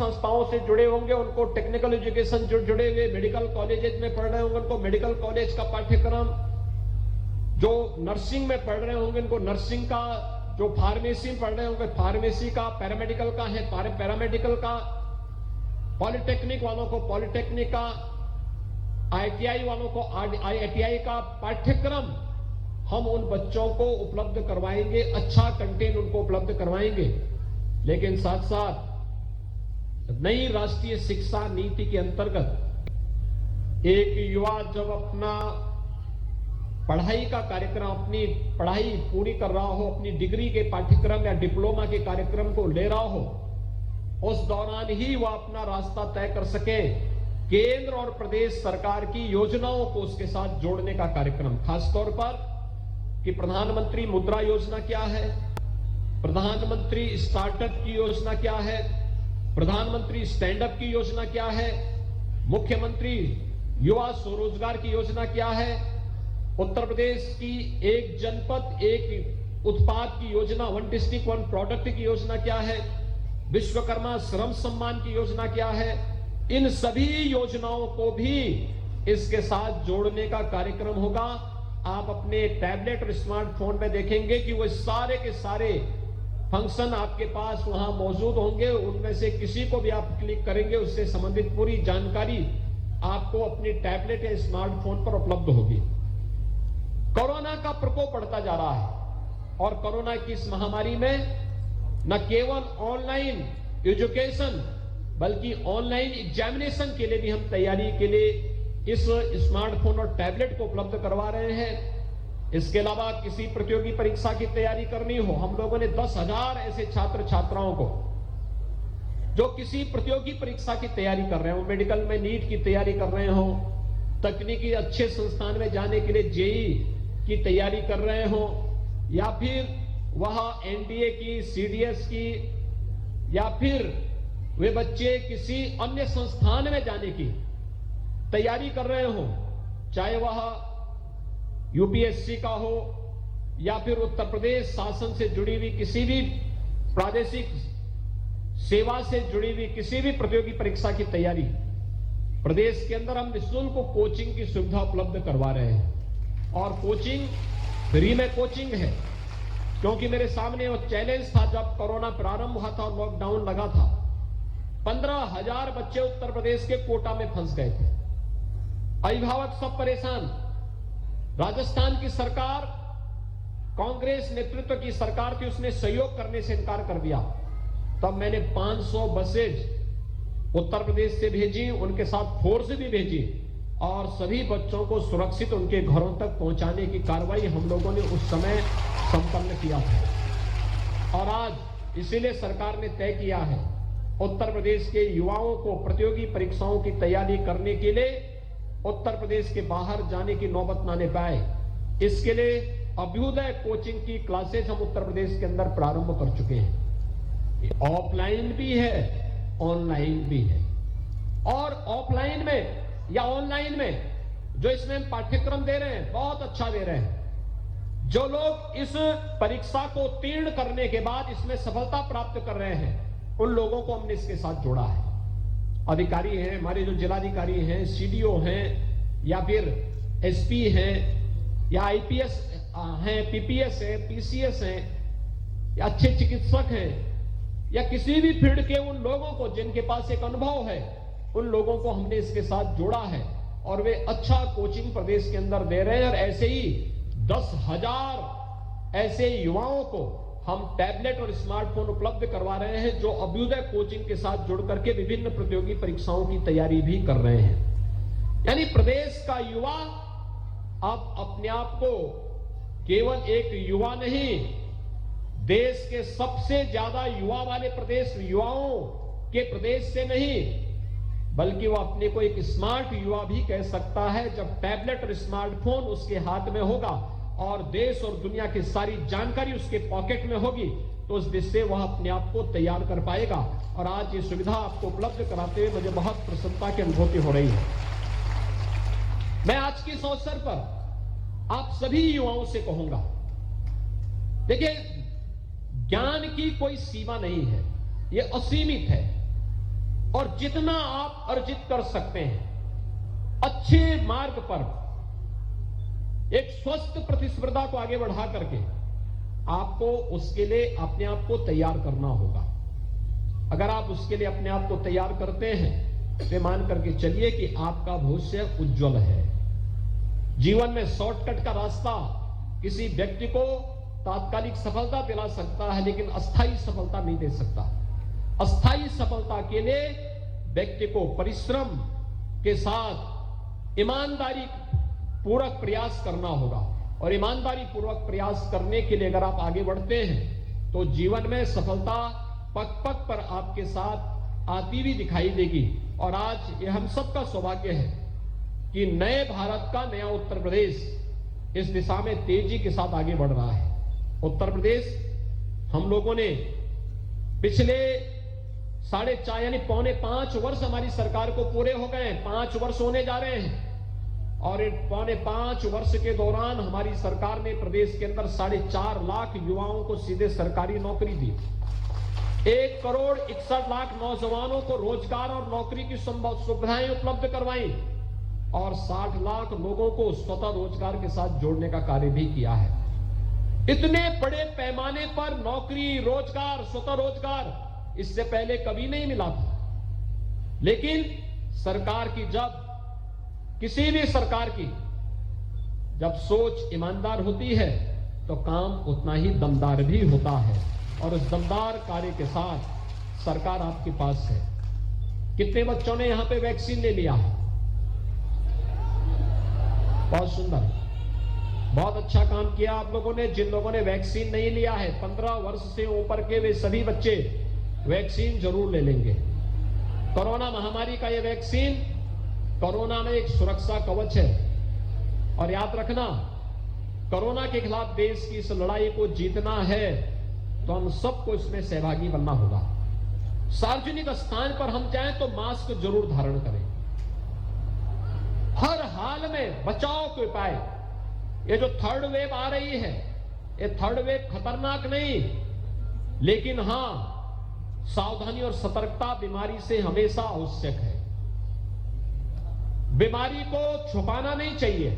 संस्थाओं से जुड़े होंगे उनको टेक्निकल एजुकेशन जो जुड़े हुए मेडिकल कॉलेजेस में पढ़ रहे होंगे उनको मेडिकल कॉलेज का पाठ्यक्रम, जो नर्सिंग में पढ़ रहे होंगे उनको नर्सिंग का, जो फार्मेसी में पढ़ रहे होंगे फार्मेसी का, पैरामेडिकल का है पैरामेडिकल का, पॉलिटेक्निक वालों को पॉलिटेक्निक का, ITI वालों को ITI का पाठ्यक्रम हम उन बच्चों को उपलब्ध करवाएंगे, अच्छा कंटेंट उनको उपलब्ध करवाएंगे। लेकिन साथ साथ नई राष्ट्रीय शिक्षा नीति के अंतर्गत एक युवा जब अपना पढ़ाई का कार्यक्रम, अपनी पढ़ाई पूरी कर रहा हो, अपनी डिग्री के पाठ्यक्रम या डिप्लोमा के कार्यक्रम को ले रहा हो, उस दौरान ही वह अपना रास्ता तय कर सके केंद्र और प्रदेश सरकार की योजनाओं को उसके साथ जोड़ने का कार्यक्रम, खासतौर पर कि प्रधानमंत्री मुद्रा योजना क्या है, प्रधानमंत्री स्टार्टअप की योजना क्या है, प्रधानमंत्री स्टैंड अप की योजना क्या है, मुख्यमंत्री युवा स्वरोजगार की योजना क्या है, उत्तर प्रदेश की एक जनपद एक उत्पाद की योजना, वन डिस्ट्रिक्ट वन प्रोडक्ट की योजना क्या है, विश्वकर्मा श्रम सम्मान की योजना क्या है। इन सभी योजनाओं को भी इसके साथ जोड़ने का कार्यक्रम होगा। आप अपने टैबलेट और स्मार्टफोन में देखेंगे कि वो सारे के सारे फंक्शन आपके पास वहां मौजूद होंगे। उनमें से किसी को भी आप क्लिक करेंगे, उससे संबंधित पूरी जानकारी आपको अपनी टैबलेट या स्मार्टफोन पर उपलब्ध होगी। कोरोना का प्रकोप बढ़ता जा रहा है और कोरोना की इस महामारी में न केवल ऑनलाइन एजुकेशन बल्कि ऑनलाइन एग्जामिनेशन के लिए भी हम तैयारी के लिए इस स्मार्टफोन और टैबलेट को उपलब्ध करवा रहे हैं। इसके अलावा किसी प्रतियोगी परीक्षा की तैयारी करनी हो, हम लोगों ने 10,000 ऐसे छात्र छात्राओं को जो किसी प्रतियोगी परीक्षा की तैयारी कर रहे हो, मेडिकल में नीट की तैयारी कर रहे हो, तकनीकी अच्छे संस्थान में जाने के लिए जेई की तैयारी कर रहे हो, या फिर वह एनडीए की, सीडीएस की, या फिर वे बच्चे किसी अन्य संस्थान में जाने की तैयारी कर रहे हो, चाहे वह यूपीएससी का हो या फिर उत्तर प्रदेश शासन से जुड़ी हुई किसी भी प्रादेशिक सेवा से जुड़ी हुई किसी भी प्रतियोगी परीक्षा की तैयारी, प्रदेश के अंदर हम निःशुल्क कोचिंग की सुविधा उपलब्ध करवा रहे हैं। और कोचिंग फ्री में कोचिंग है, क्योंकि मेरे सामने वो चैलेंज था जब कोरोना प्रारंभ हुआ था और लॉकडाउन लगा था। 15,000 बच्चे उत्तर प्रदेश के कोटा में फंस गए थे, अभिभावक सब परेशान। राजस्थान की सरकार, कांग्रेस नेतृत्व की सरकार थी, उसने सहयोग करने से इनकार कर दिया। तब मैंने 500 बसेज उत्तर प्रदेश से भेजी, उनके साथ फोर्स भी भेजी और सभी बच्चों को सुरक्षित उनके घरों तक पहुंचाने की कार्रवाई हम लोगों ने उस समय संपन्न किया था। और आज इसीलिए सरकार ने तय किया है उत्तर प्रदेश के युवाओं को प्रतियोगी परीक्षाओं की तैयारी करने के लिए उत्तर प्रदेश के बाहर जाने की नौबत ना पाए, इसके लिए अभ्युदय कोचिंग की क्लासेस हम उत्तर प्रदेश के अंदर प्रारंभ कर चुके हैं। ऑफलाइन भी है, ऑनलाइन भी है। और ऑफलाइन में या ऑनलाइन में जो इसमें हम पाठ्यक्रम दे रहे हैं, बहुत अच्छा दे रहे हैं। जो लोग इस परीक्षा को उत्तीर्ण करने के बाद इसमें सफलता प्राप्त कर रहे हैं, उन लोगों को हमने इसके साथ जोड़ा है। अधिकारी हैं, हमारे जो जिलाधिकारी हैं, सीडीओ हैं, या फिर एसपी हैं, या आईपीएस हैं, पीपीएस हैं, पीसीएस हैं, या अच्छे चिकित्सक हैं, या किसी भी फील्ड के उन लोगों को जिनके पास एक अनुभव है, उन लोगों को हमने इसके साथ जोड़ा है और वे अच्छा कोचिंग प्रदेश के अंदर दे रहे हैं। और ऐसे ही 10,000 ऐसे युवाओं को हम टैबलेट और स्मार्टफोन उपलब्ध करवा रहे हैं, जो अभ्युदय कोचिंग के साथ जुड़ करके विभिन्न प्रतियोगी परीक्षाओं की तैयारी भी कर रहे हैं। यानी प्रदेश का युवा अब अपने आप को केवल एक युवा नहीं, देश के सबसे ज्यादा युवा वाले प्रदेश, युवाओं के प्रदेश से नहीं, बल्कि वो अपने को एक स्मार्ट युवा भी कह सकता है जब टैबलेट और स्मार्टफोन उसके हाथ में होगा और देश और दुनिया की सारी जानकारी उसके पॉकेट में होगी, तो उस दिशा से वह अपने आप को तैयार कर पाएगा। और आज ये सुविधा आपको उपलब्ध कराते हुए मुझे बहुत प्रसन्नता की अनुभूति हो रही है। मैं आज के इस अवसर पर आप सभी युवाओं से कहूंगा, देखिए, ज्ञान की कोई सीमा नहीं है, ये असीमित है। और जितना आप अर्जित कर सकते हैं अच्छे मार्ग पर एक स्वस्थ प्रतिस्पर्धा को आगे बढ़ा करके आपको उसके लिए अपने आप को तैयार करना होगा। अगर आप उसके लिए अपने आप को तैयार करते हैं तो मान करके चलिए कि आपका भविष्य उज्जवल है। जीवन में शॉर्टकट का रास्ता किसी व्यक्ति को तात्कालिक सफलता दिला सकता है, लेकिन अस्थायी सफलता नहीं दे सकता। अस्थायी सफलता के लिए व्यक्ति को परिश्रम के साथ ईमानदारी पूर्वक प्रयास करना होगा, और ईमानदारी पूर्वक प्रयास करने के लिए अगर आप आगे बढ़ते हैं तो जीवन में सफलता पग पग पर आपके साथ आती भी दिखाई देगी। और आज ये हम सबका सौभाग्य है कि नए भारत का नया उत्तर प्रदेश इस दिशा में तेजी के साथ आगे बढ़ रहा है। उत्तर प्रदेश हम लोगों ने पिछले 4.5 यानी 4.5 वर्ष हमारी सरकार को पूरे हो गए, 5 वर्ष होने जा रहे हैं, और इन 4.5 वर्ष के दौरान हमारी सरकार ने प्रदेश के अंदर 4.5 लाख युवाओं को सीधे सरकारी नौकरी दी, 1 करोड़ 61 लाख नौजवानों को रोजगार और नौकरी की सुविधाएं उपलब्ध करवाई, और 60 लाख लोगों को स्वतः रोजगार के साथ जोड़ने का कार्य भी किया है। इतने बड़े पैमाने पर नौकरी, रोजगार, स्वतः रोजगार इससे पहले कभी नहीं मिला था। लेकिन सरकार की किसी भी सरकार की जब सोच ईमानदार होती है तो काम उतना ही दमदार भी होता है, और उस दमदार कार्य के साथ सरकार आपके पास है। कितने बच्चों ने यहां पे वैक्सीन ले लिया है? बहुत सुंदर, बहुत अच्छा काम किया आप लोगों ने। जिन लोगों ने वैक्सीन नहीं लिया है, 15 वर्ष से ऊपर के वे सभी बच्चे वैक्सीन जरूर ले लेंगे। कोरोना महामारी का ये वैक्सीन कोरोना में एक सुरक्षा कवच है, और याद रखना, कोरोना के खिलाफ देश की इस लड़ाई को जीतना है तो हम सबको इसमें सहभागी बनना होगा। सार्वजनिक स्थान पर हम चाहें तो मास्क जरूर धारण करें। हर हाल में बचाव के उपाय, ये जो थर्ड वेव आ रही है, ये थर्ड वेव खतरनाक नहीं, लेकिन हां, सावधानी और सतर्कता बीमारी से हमेशा आवश्यक है। बीमारी को छुपाना नहीं चाहिए,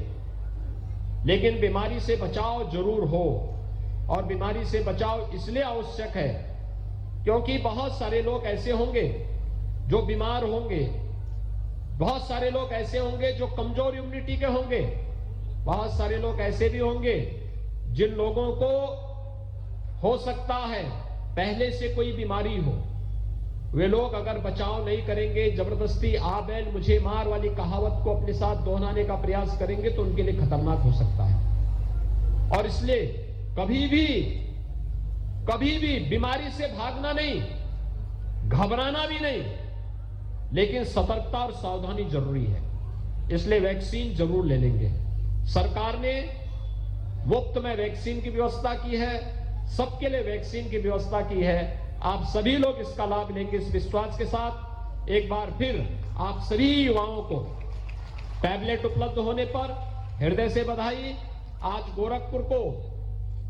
लेकिन बीमारी से बचाव जरूर हो। और बीमारी से बचाव इसलिए आवश्यक है क्योंकि बहुत सारे लोग ऐसे होंगे जो बीमार होंगे, बहुत सारे लोग ऐसे होंगे जो कमजोर इम्यूनिटी के होंगे, बहुत सारे लोग ऐसे भी होंगे जिन लोगों को हो सकता है पहले से कोई बीमारी हो। वे लोग अगर बचाव नहीं करेंगे, जबरदस्ती आ बैल मुझे मार वाली कहावत को अपने साथ दोहराने का प्रयास करेंगे तो उनके लिए खतरनाक हो सकता है। और इसलिए कभी भी बीमारी से भागना नहीं, घबराना भी नहीं, लेकिन सतर्कता और सावधानी जरूरी है। इसलिए वैक्सीन जरूर ले लेंगे। सरकार ने मुफ्त में वैक्सीन की व्यवस्था की है, सबके लिए वैक्सीन की व्यवस्था की है। आप सभी लोग इसका लाभ लेंगे इस विश्वास के साथ। एक बार फिर आप सभी युवाओं को टैबलेट उपलब्ध होने पर हृदय से बधाई। आज गोरखपुर को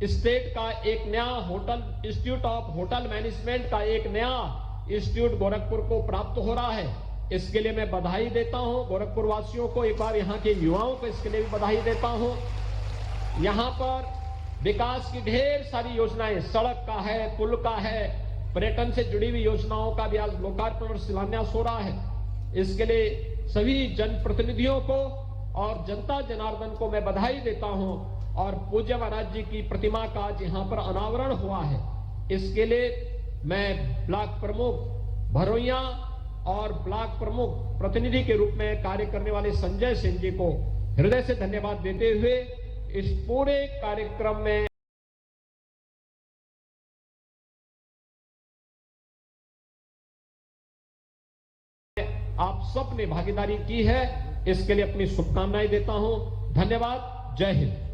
स्टेट का एक नया hotel, institute of hotel management का एक नया इंस्टीट्यूट गोरखपुर को प्राप्त हो रहा है। इसके लिए मैं बधाई देता हूं गोरखपुर वासियों को, एक बार यहां के युवाओं को इसके लिए भी बधाई देता हूं। यहां पर विकास की ढेर सारी योजनाएं, सड़क का है, पुल का है, पर्यटन से जुड़ी हुई योजनाओं का भी आज लोकार्पण और शिलान्यास हो रहा है। इसके लिए सभी जनप्रतिनिधियों को और जनता जनार्दन को मैं बधाई देता हूं। और पूज्य महाराज जी की प्रतिमा का आज यहां पर अनावरण हुआ है, इसके लिए मैं ब्लॉक प्रमुख भरोइया और ब्लॉक प्रमुख प्रतिनिधि के रूप में कार्य करने वाले संजय सिंह जी को हृदय से धन्यवाद देते हुए इस पूरे कार्यक्रम में आप सब ने भागीदारी की है, इसके लिए अपनी शुभकामनाएं देता हूं। धन्यवाद। जय हिंद।